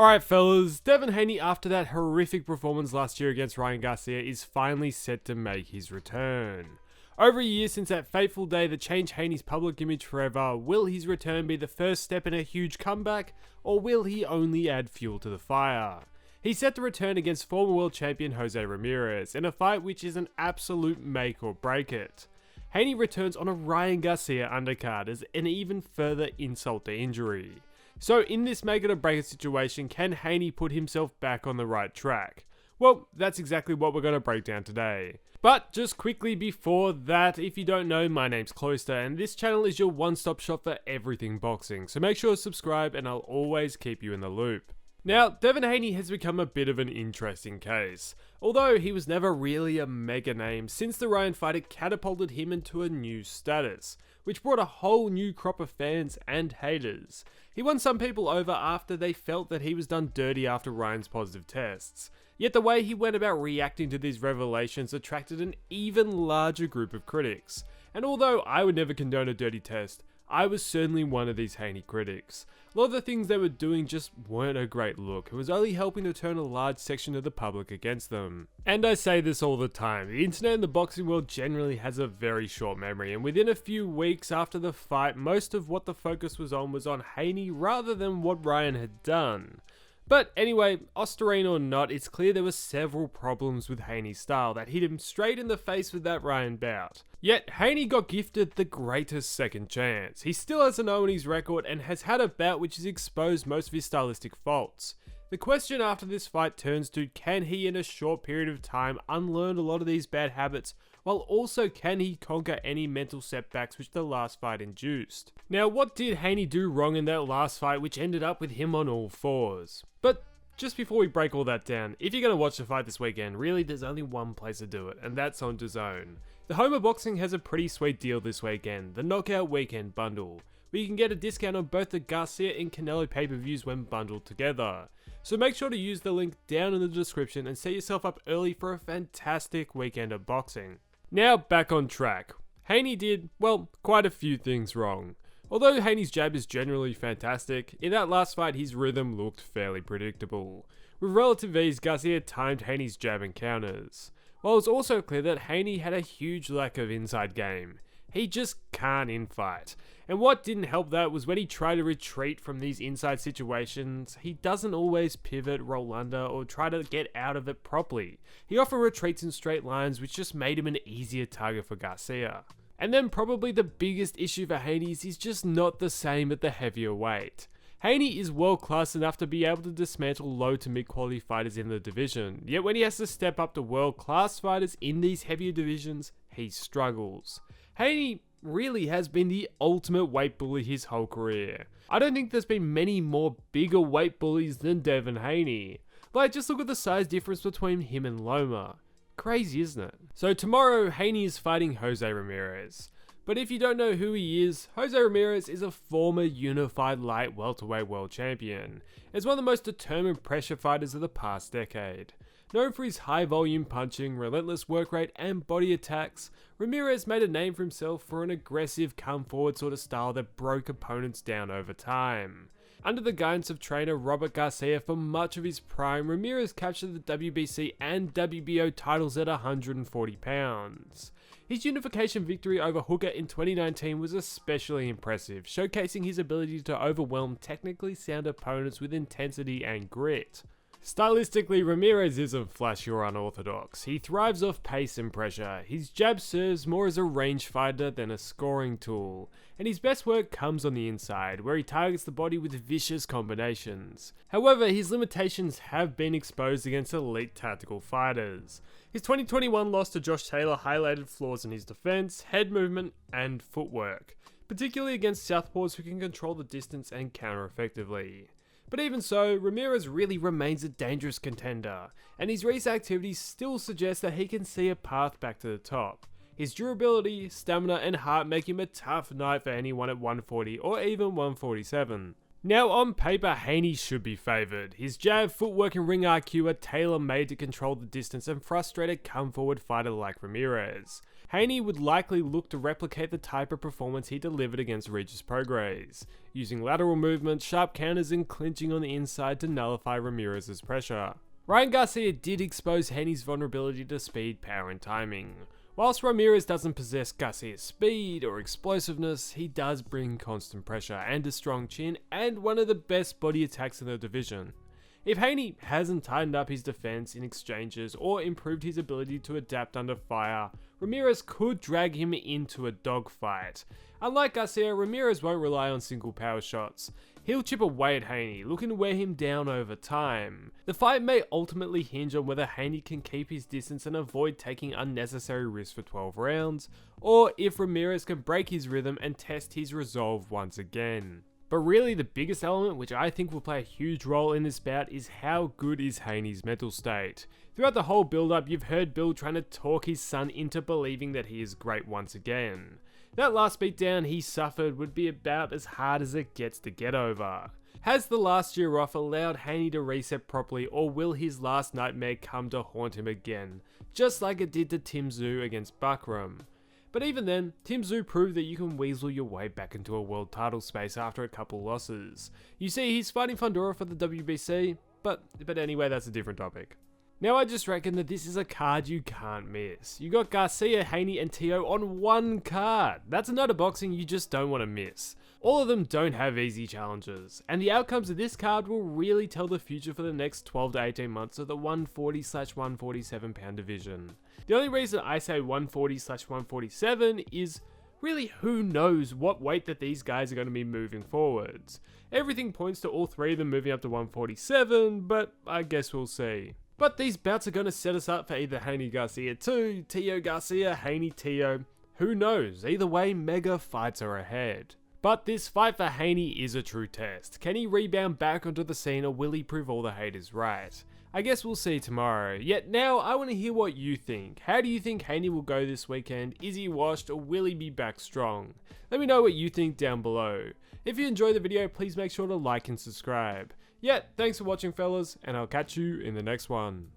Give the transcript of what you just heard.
Alright fellas, Devin Haney, after that horrific performance last year against Ryan Garcia, is finally set to make his return. Over a year since that fateful day that changed Haney's public image forever, will his return be the first step in a huge comeback, or will he only add fuel to the fire? He's set to return against former world champion Jose Ramirez, in a fight which is an absolute make or break it. Haney returns on a Ryan Garcia undercard as an even further insult to injury. So in this make it or break it situation, can Haney put himself back on the right track? Well, that's exactly what we're going to break down today. But just quickly before that, if you don't know, my name's Cloister and this channel is your one-stop shop for everything boxing, so make sure to subscribe and I'll always keep you in the loop. Now, Devin Haney has become a bit of an interesting case. Although he was never really a mega name, since the Ryan fight it catapulted him into a new status, which brought a whole new crop of fans and haters. He won some people over after they felt that he was done dirty after Ryan's positive tests. Yet the way he went about reacting to these revelations attracted an even larger group of critics. And although I would never condone a dirty test, I was certainly one of these Haney critics. A lot of the things they were doing just weren't a great look. It was only helping to turn a large section of the public against them. And I say this all the time, the internet and the boxing world generally has a very short memory, and within a few weeks after the fight, most of what the focus was on Haney rather than what Ryan had done. But anyway, Osterine or not, it's clear there were several problems with Haney's style that hit him straight in the face with that Ryan bout. Yet, Haney got gifted the greatest second chance. He still has an 0 in his record and has had a bout which has exposed most of his stylistic faults. The question after this fight turns to, can he in a short period of time unlearn a lot of these bad habits, while also can he conquer any mental setbacks which the last fight induced? Now, what did Haney do wrong in that last fight which ended up with him on all fours? But just before we break all that down, if you're going to watch the fight this weekend, really there's only one place to do it, and that's on DAZN. The home of boxing has a pretty sweet deal this weekend, the Knockout Weekend Bundle, where you can get a discount on both the Garcia and Canelo pay-per-views when bundled together. So make sure to use the link down in the description and set yourself up early for a fantastic weekend of boxing. Now back on track. Haney did, well, quite a few things wrong. Although Haney's jab is generally fantastic, in that last fight his rhythm looked fairly predictable. With relative ease, Garcia timed Haney's jab and counters. While it was also clear that Haney had a huge lack of inside game. He just can't infight. And what didn't help that was when he tried to retreat from these inside situations, he doesn't always pivot, roll under, or try to get out of it properly. He often retreats in straight lines, which just made him an easier target for Garcia. And then probably the biggest issue for Haney is he's just not the same at the heavier weight. Haney is world class enough to be able to dismantle low to mid quality fighters in the division, yet when he has to step up to world class fighters in these heavier divisions, he struggles. Haney really has been the ultimate weight bully his whole career. I don't think there's been many more bigger weight bullies than Devin Haney. Like, just look at the size difference between him and Loma. Crazy, isn't it? So tomorrow, Haney is fighting Jose Ramirez. But if you don't know who he is, Jose Ramirez is a former unified light welterweight world champion. Is one of the most determined pressure fighters of the past decade. Known for his high volume punching, relentless work rate and body attacks, Ramirez made a name for himself for an aggressive come forward sort of style that broke opponents down over time. Under the guidance of trainer Robert Garcia for much of his prime, Ramirez captured the WBC and WBO titles at 140 pounds. His unification victory over Hooker in 2019 was especially impressive, showcasing his ability to overwhelm technically sound opponents with intensity and grit. Stylistically, Ramirez isn't flashy or unorthodox. He thrives off pace and pressure. His jab serves more as a rangefinder than a scoring tool, and his best work comes on the inside, where he targets the body with vicious combinations. However, his limitations have been exposed against elite tactical fighters. His 2021 loss to Josh Taylor highlighted flaws in his defense, head movement, and footwork, particularly against southpaws who can control the distance and counter effectively. But even so, Ramirez really remains a dangerous contender, and his recent activities still suggest that he can see a path back to the top. His durability, stamina, and heart make him a tough knight for anyone at 140 or even 147. Now on paper, Haney should be favoured. His jab, footwork and ring IQ are tailor-made to control the distance and frustrate a come-forward fighter like Ramirez. Haney would likely look to replicate the type of performance he delivered against Regis Prograis, using lateral movements, sharp counters and clinching on the inside to nullify Ramirez's pressure. Ryan Garcia did expose Haney's vulnerability to speed, power and timing. Whilst Ramirez doesn't possess Garcia's speed or explosiveness, he does bring constant pressure and a strong chin and one of the best body attacks in the division. If Haney hasn't tightened up his defense in exchanges or improved his ability to adapt under fire, Ramirez could drag him into a dogfight. Unlike Garcia, Ramirez won't rely on single power shots. He'll chip away at Haney, looking to wear him down over time. The fight may ultimately hinge on whether Haney can keep his distance and avoid taking unnecessary risks for 12 rounds, or if Ramirez can break his rhythm and test his resolve once again. But really the biggest element, which I think will play a huge role in this bout, is how good is Haney's mental state. Throughout the whole build-up, you've heard Bill trying to talk his son into believing that he is great once again. That last beatdown he suffered would be about as hard as it gets to get over. Has the last year off allowed Haney to reset properly, or will his last nightmare come to haunt him again, just like it did to Tim Tszyu against Buckram? But even then, Tim Tszyu proved that you can weasel your way back into a world title space after a couple losses. You see, he's fighting Fundora for the WBC, but anyway, that's a different topic. Now I just reckon that this is a card you can't miss. You got Garcia, Haney and Tio on one card. That's a night of boxing you just don't want to miss. All of them don't have easy challenges, and the outcomes of this card will really tell the future for the next 12 to 18 months of the 140/147 pound division. The only reason I say 140/147 is really who knows what weight that these guys are going to be moving forwards. Everything points to all three of them moving up to 147, but I guess we'll see. But these bouts are going to set us up for either Haney Garcia 2, Tio Garcia, Haney Tio. Who knows? Either way, mega fights are ahead. But this fight for Haney is a true test. Can he rebound back onto the scene, or will he prove all the haters right? I guess we'll see tomorrow. Yet now, I want to hear what you think. How do you think Haney will go this weekend? Is he washed, or will he be back strong? Let me know what you think down below. If you enjoyed the video, please make sure to like and subscribe. Yeah, thanks for watching fellas, and I'll catch you in the next one.